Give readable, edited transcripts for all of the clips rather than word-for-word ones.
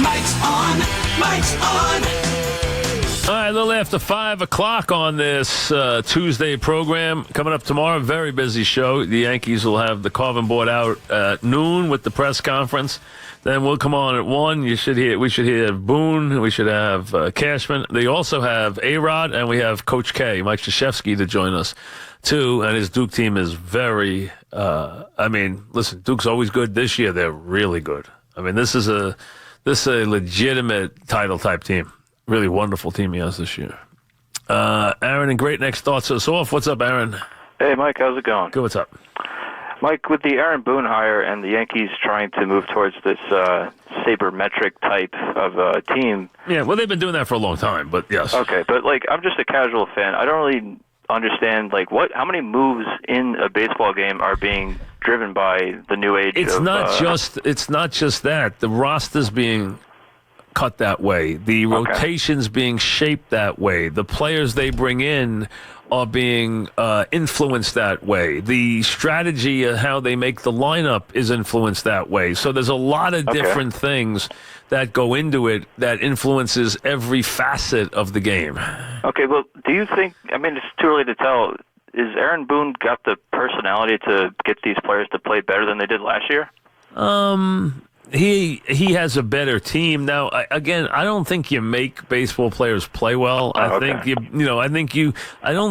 Mike's on. Mike's on. All right, a little after 5 o'clock on this Tuesday program. Coming up tomorrow, very busy show. The Yankees will have the carving board out at noon with the press conference. Then we'll come on at 1. We should hear Boone. We should have Cashman. They also have A-Rod, and we have Coach K, Mike Krzyzewski, to join us, too. And his Duke team is very, listen, Duke's always good. This year, they're really good. I mean, this is a legitimate title-type team. Really wonderful team he has this year. Aaron and Great Neck starts us off. What's up, Aaron? Hey, Mike, how's it going? Good, what's up? Mike, with the Aaron Boone hire and the Yankees trying to move towards this sabermetric type of team. Yeah, well, they've been doing that for a long time, but yes. Okay, but, I'm just a casual fan. I don't really understand, how many moves in a baseball game are being driven by the new age It's of... not just that. The roster's being cut that way. The rotations being shaped that way. The players they bring in are being influenced that way. The strategy of how they make the lineup is influenced that way. So there's a lot of different things that go into it that influences every facet of the game. Okay, well, do you think, it's too early to tell, is Aaron Boone got the personality to get these players to play better than they did last year? He has a better team now. Again, I don't think you make baseball players play well. I don't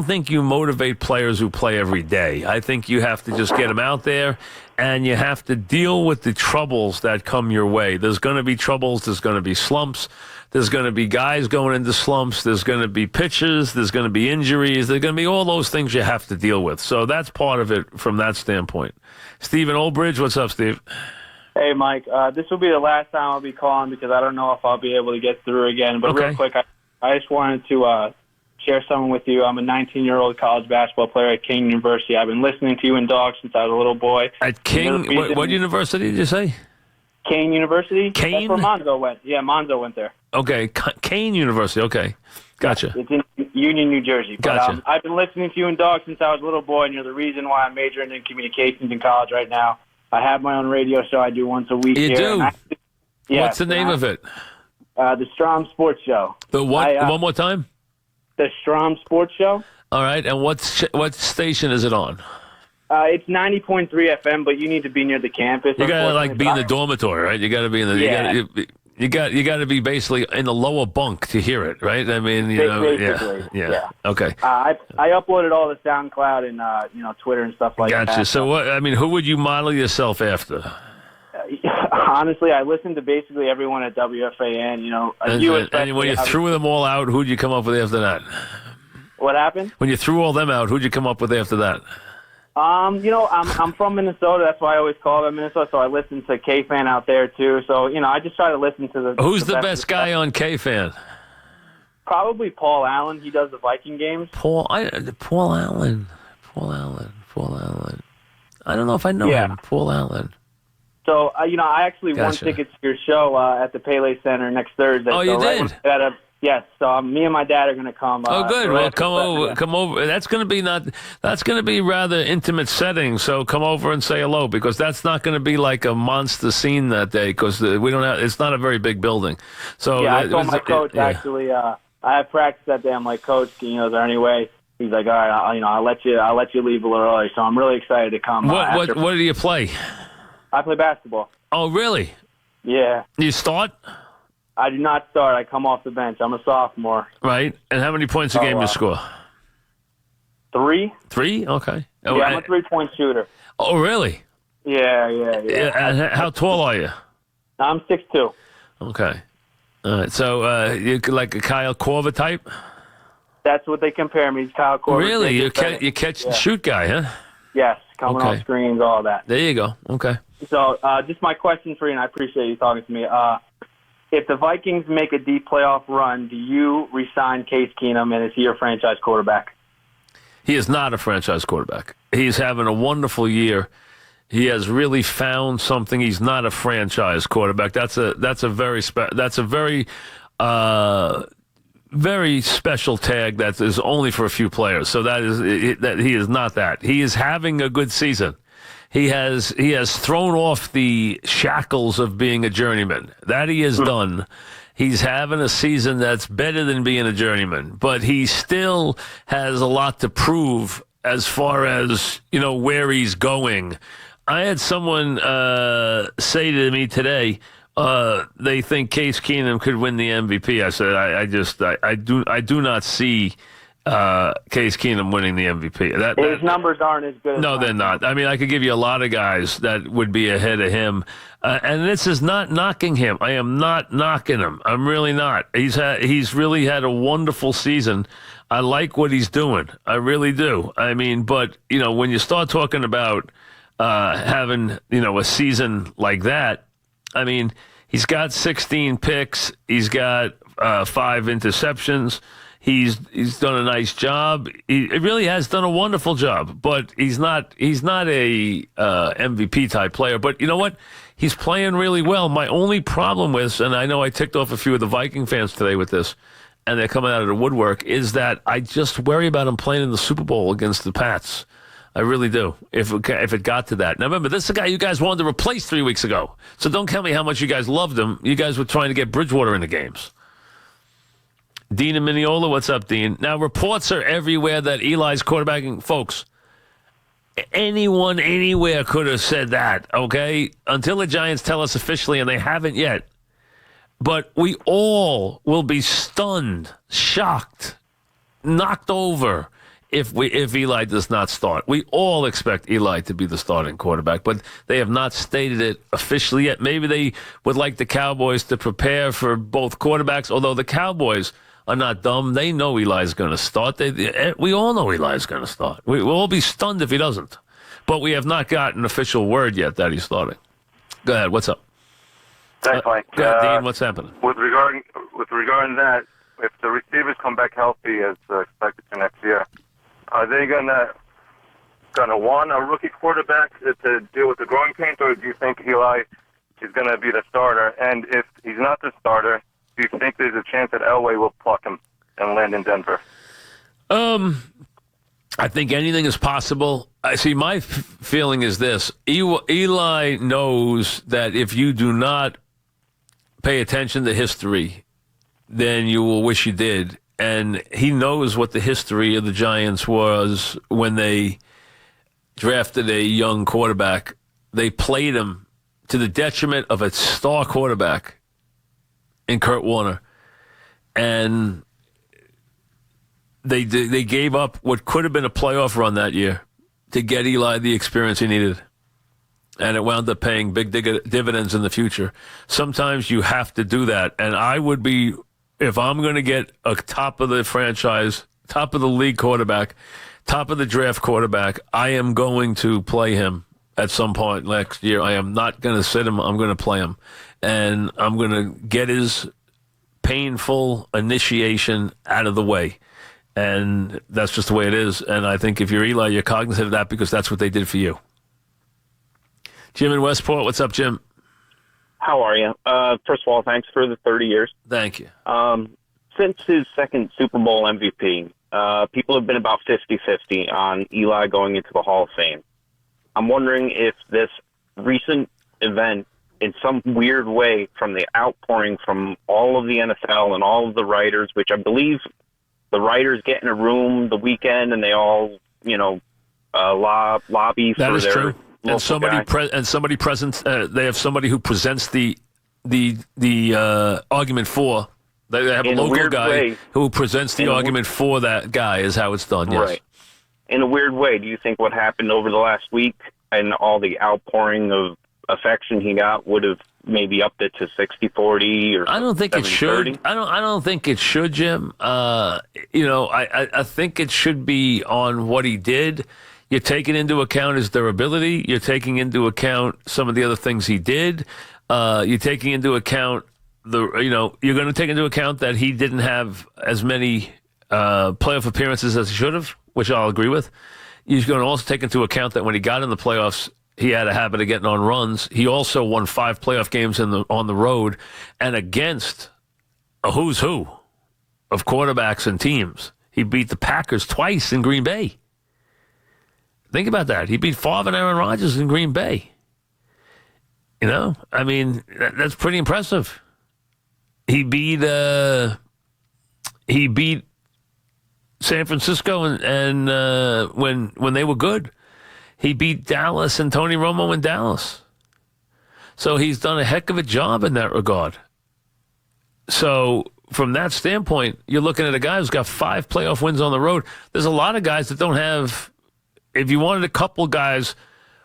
think you motivate players who play every day. I think you have to just get them out there, and you have to deal with the troubles that come your way. There's going to be troubles. There's going to be slumps. There's going to be guys going into slumps. There's going to be pitches. There's going to be injuries. There's going to be all those things you have to deal with. So that's part of it from that standpoint. Stephen Oldbridge, what's up, Steve? Hey, Mike. This will be the last time I'll be calling because I don't know if I'll be able to get through again. But real quick, I just wanted to share something with you. I'm a 19-year-old college basketball player at King University. I've been listening to you and Dog since I was a little boy. At King? What university did you say? Kane University. Kane? That's where Monzo went. Yeah, Monzo went there. Okay, Kane University. Okay, gotcha. It's in Union, New Jersey. Gotcha. But, I've been listening to you and Dog since I was a little boy, and you're the reason why I'm majoring in communications in college right now. I have my own radio show I do once a week. You here. do? What's the name of it? The Strom Sports Show. The what? One more time? The Strom Sports Show. All right, and what station is it on? It's 90.3 FM, but you need to be near the campus. You gotta be in the dormitory, right? You gotta be in the. Yeah. You got to be basically in the lower bunk to hear it, right? I mean, yeah. Okay. I uploaded all the SoundCloud and Twitter and stuff like that. Gotcha. So what? I mean, who would you model yourself after? Honestly, I listened to basically everyone at WFAN. And when you threw them all out, who'd you come up with after that? What happened? When you threw all them out, who'd you come up with after that? I'm from Minnesota. That's why I always call it Minnesota. So I listen to K-Fan out there too. So I just try to listen to the. Who's the best guy on K-Fan? Probably Paul Allen. He does the Viking games. Paul Allen. I don't know if I know him. Paul Allen. So I actually won tickets to your show at the Pele Center next Thursday. Oh, you did? Yes, so me and my dad are going to come. Oh, good. Well, come over. That's going to be rather intimate setting. So come over and say hello because that's not going to be like a monster scene that day because we don't have. It's not a very big building. So I told my coach actually. I have practice that day. I'm like, Coach, is there any way? He's like, all right, I'll let you leave a little early. So I'm really excited to come. What do you play? I play basketball. Oh, really? Yeah. You start? I do not start. I come off the bench. I'm a sophomore. Right. And how many points a game you score? 3. 3? Okay. Yeah, I'm a 3-point shooter. Oh, really? Yeah. And how tall are you? I'm 6'2". Okay. All right. So you're like a Kyle Korver type? That's what they compare me to, Kyle Korver. Really? You catch and shoot guy, huh? Yes. Coming off screens, all that. There you go. Okay. So just my question for you, and I appreciate you talking to me. If the Vikings make a deep playoff run, do you re-sign Case Keenum, and is he your franchise quarterback? He is not a franchise quarterback. He's having a wonderful year. He has really found something. He's not a franchise quarterback. That's a very very special tag that is only for a few players. So that he is not that. He is having a good season. He has thrown off the shackles of being a journeyman. That he has done. He's having a season that's better than being a journeyman, but he still has a lot to prove as far as, where he's going. I had someone say to me today, they think Case Keenum could win the MVP. I said, I do not see Case Keenum winning the MVP. His numbers aren't as good. No, they're not. I mean, I could give you a lot of guys that would be ahead of him. And this is not knocking him. I am not knocking him. I'm really not. He's really had a wonderful season. I like what he's doing. I really do. I mean, but, when you start talking about having, a season like that, I mean, he's got 16 picks. He's got 5 interceptions. He's done a nice job. He really has done a wonderful job, but he's not a MVP type player. But you know what? He's playing really well. My only problem with, and I know I ticked off a few of the Viking fans today with this, and they're coming out of the woodwork, is that I just worry about him playing in the Super Bowl against the Pats. I really do. If it got to that. Now remember, this is a guy you guys wanted to replace 3 weeks ago. So don't tell me how much you guys loved him. You guys were trying to get Bridgewater in the games. Dean and Mineola, what's up, Dean? Now, reports are everywhere that Eli's quarterbacking. Folks, anyone, anywhere could have said that, okay? Until the Giants tell us officially, and they haven't yet. But we all will be stunned, shocked, knocked over if Eli does not start. We all expect Eli to be the starting quarterback, but they have not stated it officially yet. Maybe they would like the Cowboys to prepare for both quarterbacks, although the Cowboys are not dumb. They know Eli's going to start. We all know Eli's going to start. We'll all be stunned if he doesn't. But we have not gotten official word yet that he's starting. Go ahead. What's up? Thanks, Mike. Go ahead, Dean. What's happening? With regard that, if the receivers come back healthy as expected for next year, are they gonna want a rookie quarterback to deal with the growing pains, or do you think Eli is going to be the starter? And if he's not the starter, do you think there's a chance that Elway will pluck him and land in Denver? I think anything is possible. I see. My feeling is this: Eli knows that if you do not pay attention to history, then you will wish you did. And he knows what the history of the Giants was when they drafted a young quarterback. They played him to the detriment of a star quarterback in Kurt Warner. And they gave up what could have been a playoff run that year to get Eli the experience he needed. And it wound up paying big dividends in the future. Sometimes you have to do that. And I would be, if I'm going to get a top of the franchise, top of the league quarterback, top of the draft quarterback, I am going to play him at some point next year. I am not going to sit him. I'm going to play him. And I'm going to get his painful initiation out of the way. And that's just the way it is. And I think if you're Eli, you're cognizant of that because that's what they did for you. Jim in Westport. What's up, Jim? How are you? First of all, thanks for the 30 years. Thank you. Since his second Super Bowl MVP, people have been about 50-50 on Eli going into the Hall of Fame. I'm wondering if this recent event, in some weird way, from the outpouring from all of the NFL and all of the writers, which I believe the writers get in a room the weekend and they all, lobby that for is their true. And somebody guy. presents. They have somebody who presents the argument for. They have a local guy who presents the argument for that guy. Is how it's done. Yes. Right. In a weird way, do you think what happened over the last week and all the outpouring of affection he got would have maybe upped it to 60-40 or? I don't think it should. I don't think it should, Jim. I think it should be on what he did. You're taking into account his durability. You're taking into account some of the other things he did. You're taking into account you're going to take into account that he didn't have as many playoff appearances as he should have, which I'll agree with. You're going to also take into account that when he got in the playoffs, he had a habit of getting on runs. He also won 5 playoff games on the road and against a who's who of quarterbacks and teams. He beat the Packers twice in Green Bay. Think about that. He beat Favre and Aaron Rodgers in Green Bay. You know, I mean, that's pretty impressive. He beat San Francisco and when they were good. He beat Dallas and Tony Romo in Dallas. So he's done a heck of a job in that regard. So from that standpoint, you're looking at a guy who's got 5 playoff wins on the road. There's a lot of guys that don't have. If you wanted a couple guys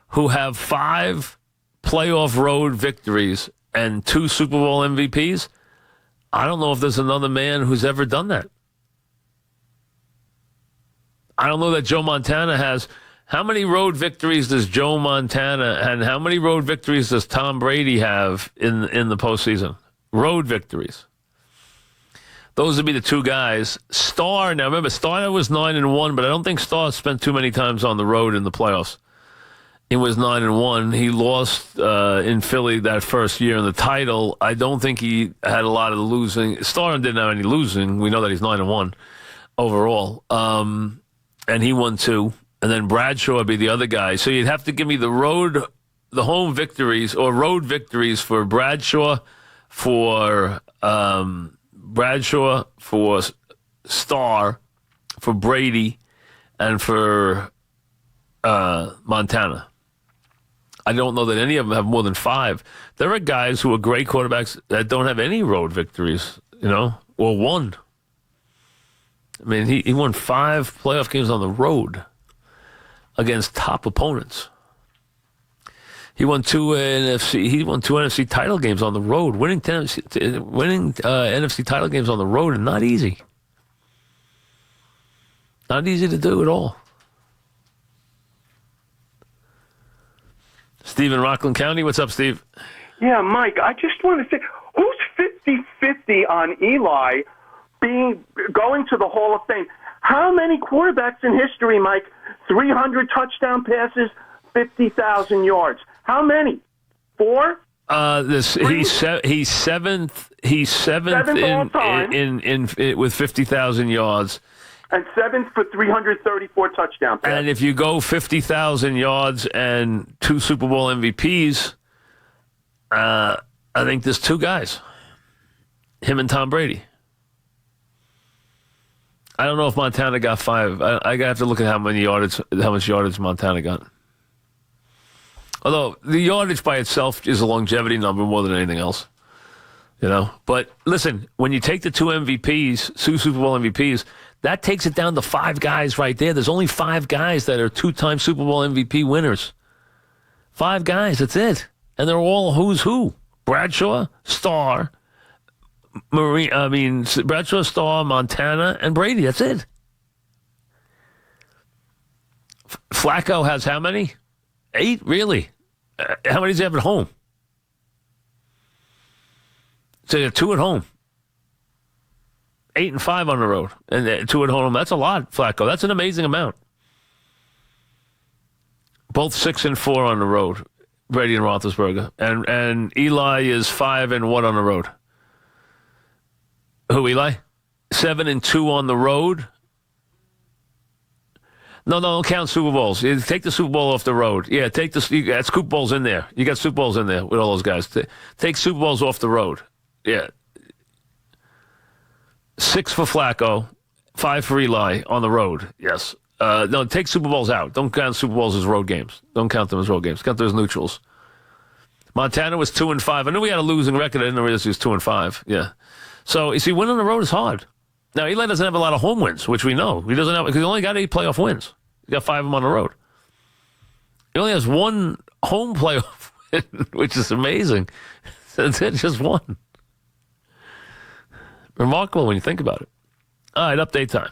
who have 5 playoff road victories and 2 Super Bowl MVPs, I don't know if there's another man who's ever done that. I don't know that Joe Montana has. How many road victories does Joe Montana and how many road victories does Tom Brady have in the postseason? Road victories. Those would be the 2 guys. Starr, now remember, Starr was 9-1, but I don't think Starr spent too many times on the road in the playoffs. He was 9-1. He lost in Philly that first year in the title. I don't think he had a lot of losing. Starr didn't have any losing. We know that he's 9-1 overall. And he won 2. And then Bradshaw would be the other guy. So you'd have to give me the home victories or road victories for Bradshaw, for Starr, for Brady, and for Montana. I don't know that any of them have more than 5. There are guys who are great quarterbacks that don't have any road victories, or 1. I mean, he won 5 playoff games on the road against top opponents. He won 2 NFC title games on the road. Winning NFC title games on the road is not easy. Not easy to do at all. Steve in Rockland County, what's up, Steve? Yeah, Mike, I just want to say, who's 50-50 on Eli going to the Hall of Fame? How many quarterbacks in history, Mike, 300 touchdown passes, 50,000 yards? How many? 4? He's seventh. He's seventh all time. in with 50,000 yards, and 7th for 334 touchdown passes. And if you go 50,000 yards and 2 Super Bowl MVPs, I think there's 2 guys, him and Tom Brady. I don't know if Montana got 5. I have to look at how much yardage Montana got. Although the yardage by itself is a longevity number more than anything else, But listen, when you take the 2 MVPs, 2 Super Bowl MVPs, that takes it down to 5 guys right there. There's only 5 guys that are 2-time Super Bowl MVP winners. 5 guys, that's it, and they're all who's who: Bradshaw, Starr. Bradshaw, Starr, Montana, and Brady. That's it. Flacco has how many? 8, really? How many does he have at home? So you have 2 at home. 8 and 5 on the road, and 2 at home. That's a lot, Flacco. That's an amazing amount. Both 6 and 4 on the road, Brady and Roethlisberger, and Eli is 5 and 1 on the road. Who, Eli? 7 and 2 on the road. No, don't count Super Bowls. Take the Super Bowl off the road. Yeah, take the. You got Super Bowls in there. You got Super Bowls in there with all those guys. Take Super Bowls off the road. Yeah. 6 for Flacco, 5 for Eli on the road. Yes. No, take Super Bowls out. Don't count Super Bowls as road games. Don't count them as road games. Count them as neutrals. Montana was 2 and 5. I knew we had a losing record. I didn't realize he was 2 and 5. Yeah. So, you see, winning on the road is hard. Now, Eli doesn't have a lot of home wins, which we know. He doesn't have, because he only got 8 playoff wins. He's got 5 of them on the road. He only has 1 home playoff win, which is amazing. That's it, just 1. Remarkable when you think about it. All right, update time.